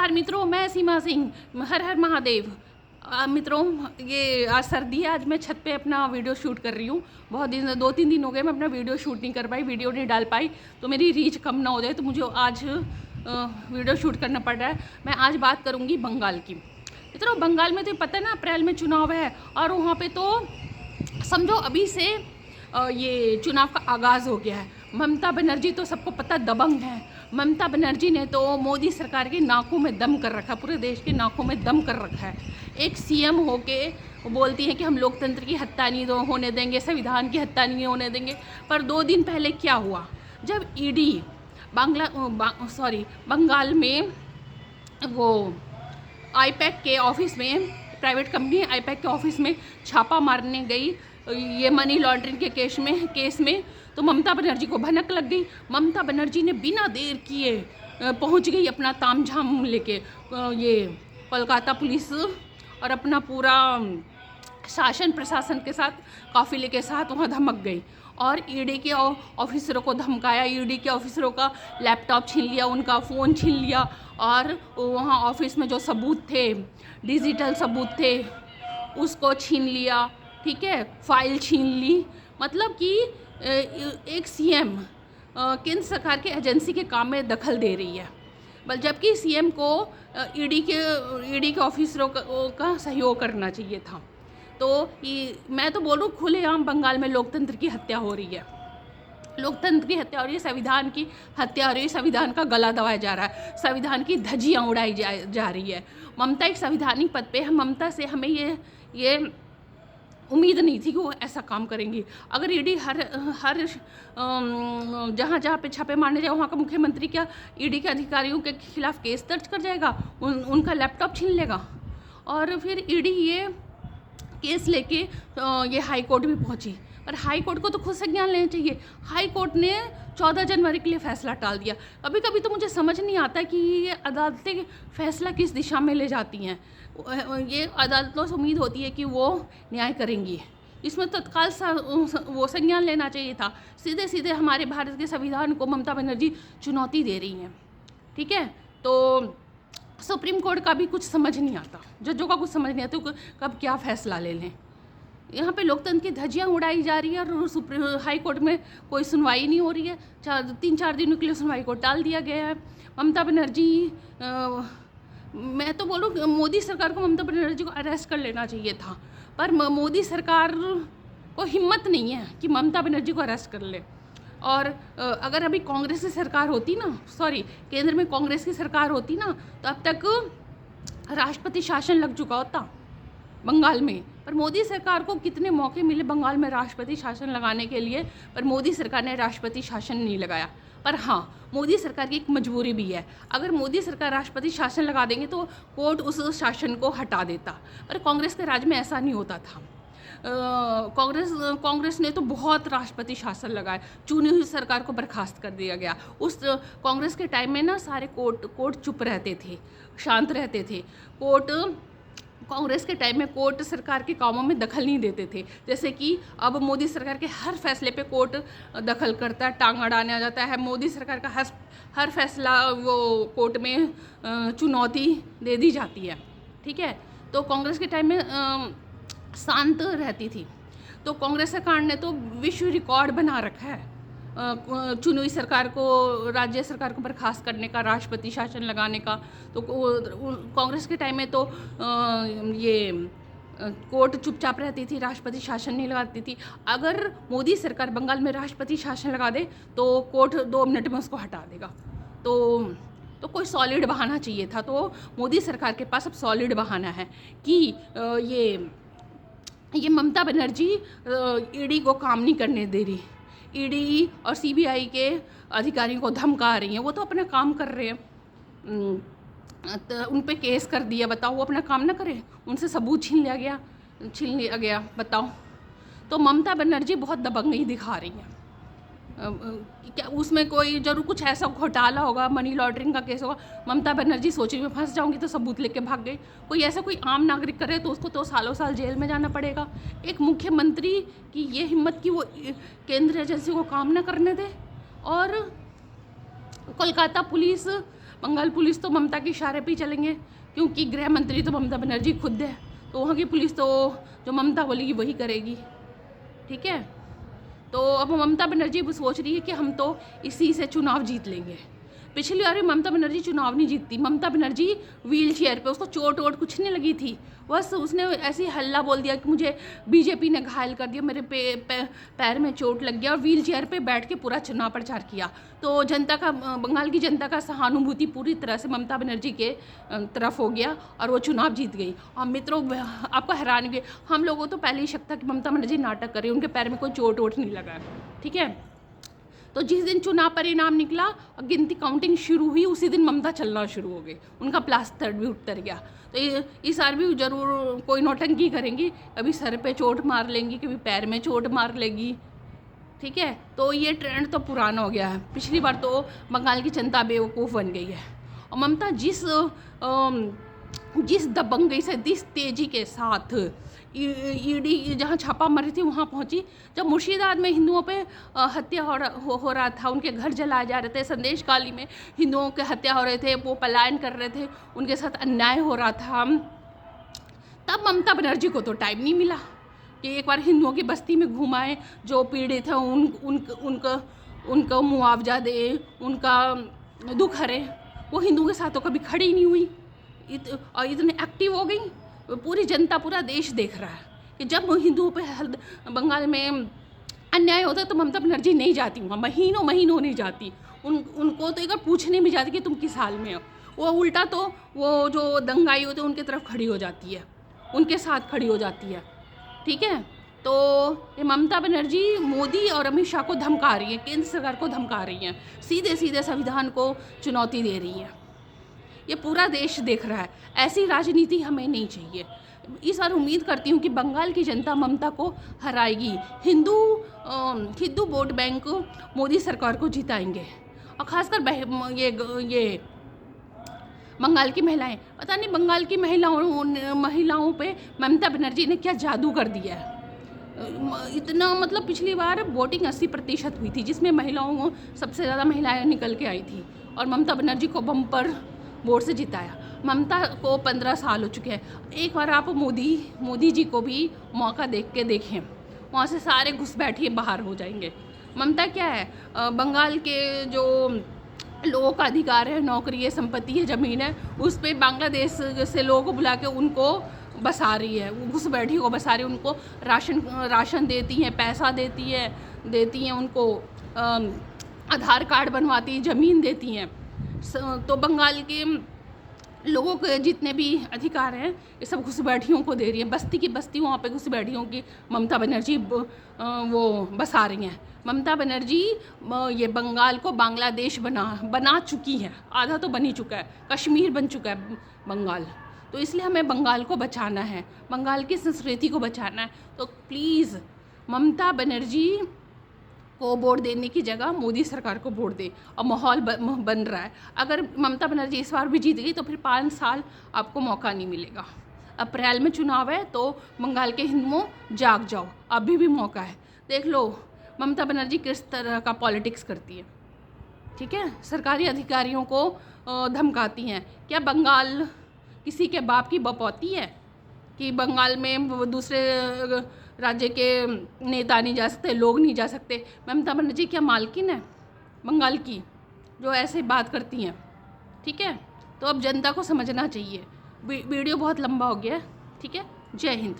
नमस्कार मित्रों, मैं सीमा सिंह। हर हर महादेव। मित्रों, ये आज सर्दी है, आज मैं छत पे अपना वीडियो शूट कर रही हूँ। बहुत दिन 2-3 दिन हो गए मैं अपना वीडियो शूट नहीं कर पाई, वीडियो नहीं डाल पाई, तो मेरी रीच कम ना हो जाए, तो मुझे आज वीडियो शूट करना पड़ रहा है। मैं आज बात करूँगी बंगाल की। मित्रों, बंगाल में तो पता है ना, अप्रैल में चुनाव है और वहाँ पर तो समझो अभी से ये चुनाव का आगाज़ हो गया है। ममता बनर्जी तो सबको पता दबंग है। ममता बनर्जी ने तो मोदी सरकार के नाकों में दम कर रखा है, पूरे देश के नाकों में दम कर रखा है। एक सीएम होके बोलती हैं कि हम लोकतंत्र की हत्या नहीं होने देंगे, संविधान की हत्या नहीं होने देंगे। पर 2 दिन पहले क्या हुआ, जब ईडी बंगाल में वो आईपैक के ऑफिस में, प्राइवेट कंपनी आईपैक के ऑफिस में छापा मारने गई ये मनी लॉन्ड्रिंग के केस में तो ममता बनर्जी को भनक लग गई। ममता बनर्जी ने बिना देर किए पहुंच गई अपना तामझाम लेके, ये कोलकाता पुलिस और अपना पूरा शासन प्रशासन के साथ, काफिले के साथ वहाँ धमक गई और ईडी के ऑफिसरों को धमकाया। ईडी के ऑफिसरों का लैपटॉप छीन लिया, उनका फ़ोन छीन लिया और वहाँ ऑफिस में जो सबूत थे, डिजिटल सबूत थे, उसको छीन लिया। ठीक है, फाइल छीन ली। मतलब कि एक सीएम केंद्र सरकार के एजेंसी के काम में दखल दे रही है, जबकि सीएम को ईडी के ऑफिसरों का सहयोग करना चाहिए था। तो मैं तो बोलूँ, खुलेआम बंगाल में लोकतंत्र की हत्या हो रही है। लोकतंत्र की हत्या हो रही है, संविधान की हत्या हो रही है, संविधान का गला दबाया जा रहा है, संविधान की धज्जियाँ उड़ाई जा रही है। ममता एक संवैधानिक पद पे है। ममता से हमें ये उम्मीद नहीं थी कि वो ऐसा काम करेंगी। अगर ईडी हर जहाँ पे छापे मारने जाए, वहाँ का मुख्यमंत्री क्या ईडी के अधिकारियों के खिलाफ केस दर्ज कर जाएगा, उनका लैपटॉप छीन लेगा और फिर ईडी ये केस लेके ये हाई कोर्ट भी पहुँची। पर हाई कोर्ट को तो खुद संज्ञान लेना चाहिए। हाई कोर्ट ने 14 जनवरी के लिए फ़ैसला टाल दिया। कभी कभी तो मुझे समझ नहीं आता कि ये अदालतें फ़ैसला किस दिशा में ले जाती हैं। ये अदालतों से उम्मीद होती है कि वो न्याय करेंगी, इसमें तत्काल वो संज्ञान लेना चाहिए था। सीधे सीधे हमारे भारत के संविधान को ममता बनर्जी चुनौती दे रही हैं। ठीक है, तो सुप्रीम कोर्ट का भी कुछ समझ नहीं आता, जजों का कुछ समझ नहीं आता कब क्या फ़ैसला ले लें। यहाँ पे लोकतंत्र की धज्जियाँ उड़ाई जा रही है और हाई कोर्ट में कोई सुनवाई नहीं हो रही है। 3-4 दिनों के लिए सुनवाई को टाल दिया गया है। ममता बनर्जी, मैं तो बोलूँ मोदी सरकार को ममता बनर्जी को अरेस्ट कर लेना चाहिए था, पर मोदी सरकार को हिम्मत नहीं है कि ममता बनर्जी को अरेस्ट कर ले। और अगर अभी कांग्रेस की सरकार होती ना, केंद्र में कांग्रेस की सरकार होती ना, तो अब तक राष्ट्रपति शासन लग चुका होता बंगाल में। पर मोदी सरकार को कितने मौके मिले बंगाल में राष्ट्रपति शासन लगाने के लिए, पर मोदी सरकार ने राष्ट्रपति शासन नहीं लगाया। पर हाँ, मोदी सरकार की एक मजबूरी भी है। अगर मोदी सरकार राष्ट्रपति शासन लगा देंगे तो कोर्ट उस शासन को हटा देता, पर कांग्रेस के राज में ऐसा नहीं होता था। कांग्रेस ने तो बहुत राष्ट्रपति शासन लगाए, चुनी हुई सरकार को बर्खास्त कर दिया गया। उस कांग्रेस के टाइम में ना सारे कोर्ट चुप रहते थे, शांत रहते थे। कांग्रेस के टाइम में कोर्ट सरकार के कामों में दखल नहीं देते थे, जैसे कि अब मोदी सरकार के हर फैसले पे कोर्ट दखल करता है, टांग अड़ाने आ जाता है। मोदी सरकार का हर फैसला वो कोर्ट में चुनौती दे दी जाती है। ठीक है, तो कांग्रेस के टाइम में शांत रहती थी। तो कांग्रेस सरकार ने तो विश्व रिकॉर्ड बना रखा है चुनी हुई सरकार को, राज्य सरकार को बर्खास्त करने का, राष्ट्रपति शासन लगाने का। तो कांग्रेस के टाइम में तो ये कोर्ट चुपचाप रहती थी, राष्ट्रपति शासन नहीं लगाती थी। अगर मोदी सरकार बंगाल में राष्ट्रपति शासन लगा दे तो कोर्ट 2 मिनट में उसको हटा देगा। तो कोई सॉलिड बहाना चाहिए था। तो मोदी सरकार के पास अब सॉलिड बहाना है कि ये ममता बनर्जी ईडी को काम नहीं करने दे रही। ईडी और सीबीआई के अधिकारियों को धमका रही हैं। वो तो अपना काम कर रहे हैं, तो उन पे केस कर दिया। बताओ, वो अपना काम ना करे, उनसे सबूत छीन लिया गया। बताओ, तो ममता बनर्जी बहुत दबंगई दिखा रही हैं। क्या उसमें कोई जरूर कुछ ऐसा घोटाला होगा, मनी लॉन्ड्रिंग का केस होगा, ममता बनर्जी सोच रही मैं फंस जाऊंगी तो सबूत लेके भाग गई। कोई आम नागरिक करे तो उसको तो सालों साल जेल में जाना पड़ेगा। एक मुख्यमंत्री की ये हिम्मत कि वो केंद्रीय एजेंसी को काम ना करने दे, और कोलकाता पुलिस बंगाल पुलिस तो ममता के इशारे पे ही चलेंगे, क्योंकि गृह मंत्री तो ममता बनर्जी खुद है, तो वहाँ की पुलिस तो जो ममता बोलेगी वही करेगी। ठीक है, तो अब ममता बनर्जी सोच रही है कि हम तो इसी से चुनाव जीत लेंगे। पिछली बार भी ममता बनर्जी चुनाव नहीं जीतती। ममता बनर्जी व्हील चेयर पे, उसको चोट वोट कुछ नहीं लगी थी, बस उसने ऐसे ही हल्ला बोल दिया कि मुझे बीजेपी ने घायल कर दिया, मेरे पैर में चोट लग गया, और व्हील चेयर पे बैठ के पूरा चुनाव प्रचार किया। तो जनता का, बंगाल की जनता का सहानुभूति पूरी तरह से ममता बनर्जी के तरफ हो गया और वो चुनाव जीत गई। और मित्रों, आपको हैरानी हुई, हम लोगों तो पहले ही शक था कि ममता बनर्जी नाटक कर रही है, उनके पैर में कोई चोट वोट नहीं लगा। ठीक है, तो जिस दिन चुनाव परिणाम निकला और गिनती काउंटिंग शुरू हुई, उसी दिन ममता चलना शुरू हो गई, उनका प्लास्टर भी उतर गया। तो इस बार भी जरूर कोई नौटंकी करेंगी, कभी सर पे चोट मार लेंगी, कभी पैर में चोट मार लेगी। ठीक है, तो ये ट्रेंड तो पुराना हो गया है। पिछली बार तो बंगाल की जनता बेवकूफ़ बन गई है, और ममता जिस दबंगई से, जिस तेज़ी के साथ ईडी जहाँ छापा मारी थी वहाँ पहुँची। जब मुर्शिदाबाद में हिंदुओं पे हत्या हो रहा था, उनके घर जलाए जा रहे थे, संदेश काली में हिंदुओं के हत्या हो रहे थे, वो पलायन कर रहे थे, उनके साथ अन्याय हो रहा था, तब ममता बनर्जी को तो टाइम नहीं मिला कि एक बार हिंदुओं की बस्ती में घुमाएं, जो पीड़ित हैं उनको मुआवजा दे, उनका दुख हरे। वो हिंदुओं के साथ तो कभी खड़ी नहीं हुई, और इतने एक्टिव हो गई। पूरी जनता, पूरा देश देख रहा है कि जब हिंदुओं पे बंगाल में अन्याय होता है तो ममता बनर्जी नहीं जाती वहाँ, महीनों नहीं जाती। उनको तो एक बार पूछने में जाती कि तुम किस हाल में हो। वो उल्टा तो वो जो दंगाई होते हैं उनके तरफ खड़ी हो जाती है, उनके साथ खड़ी हो जाती है। ठीक है, तो ये ममता बनर्जी मोदी और अमित शाह को धमका रही है, केंद्र सरकार को धमका रही हैं, सीधे सीधे संविधान को चुनौती दे रही हैं। ये पूरा देश देख रहा है, ऐसी राजनीति हमें नहीं चाहिए। इस बार उम्मीद करती हूँ कि बंगाल की जनता ममता को हराएगी, हिंदू वोट बैंक मोदी सरकार को जिताएंगे। और ख़ासकर ये बंगाल की महिलाएं, पता नहीं बंगाल की महिलाओं पे ममता बनर्जी ने क्या जादू कर दिया है। इतना, मतलब पिछली बार वोटिंग 80% हुई थी, जिसमें महिलाओं सबसे ज़्यादा महिलाएं निकल के आई थी, और ममता बनर्जी को बम्पर वोट से जिताया। ममता को 15 साल हो चुके हैं। एक बार आप मोदी जी को भी मौका देख के देखें, वहाँ से सारे घुसपैठिए बाहर हो जाएंगे। ममता क्या है, बंगाल के जो लोगों का अधिकार है, नौकरी है, संपत्ति है, ज़मीन है, उस पर बांग्लादेश से लोगों को बुला के उनको बसा रही है, घुसपैठियों को बसा रही है। उनको राशन देती हैं, पैसा देती हैं उनको, आधार कार्ड बनवाती है, ज़मीन देती हैं। तो बंगाल के लोगों के जितने भी अधिकार हैं ये सब घुसपैठियों को दे रही है। बस्ती की बस्ती वहाँ पे घुसपैठियों की ममता बनर्जी वो बसा रही हैं। ममता बनर्जी ये बंगाल को बांग्लादेश बना चुकी है, आधा तो बन ही चुका है, कश्मीर बन चुका है बंगाल। तो इसलिए हमें बंगाल को बचाना है, बंगाल की संस्कृति को बचाना है। तो प्लीज़ ममता बनर्जी को वोट देने की जगह मोदी सरकार को वोट दे। और माहौल बन रहा है, अगर ममता बनर्जी इस बार भी जीत गई तो फिर 5 साल आपको मौका नहीं मिलेगा। अप्रैल में चुनाव है, तो बंगाल के हिंदुओं जाग जाओ, अभी भी मौका है। देख लो ममता बनर्जी किस तरह का पॉलिटिक्स करती है। ठीक है, सरकारी अधिकारियों को धमकाती हैं। क्या बंगाल किसी के बाप की बपौती है कि बंगाल में दूसरे राज्य के नेता नहीं जा सकते, लोग नहीं जा सकते? ममता बनर्जी क्या मालकिन है बंगाल की जो ऐसे बात करती हैं? ठीक है, तो अब जनता को समझना चाहिए। वीडियो बहुत लंबा हो गया। ठीक है, जय हिंद।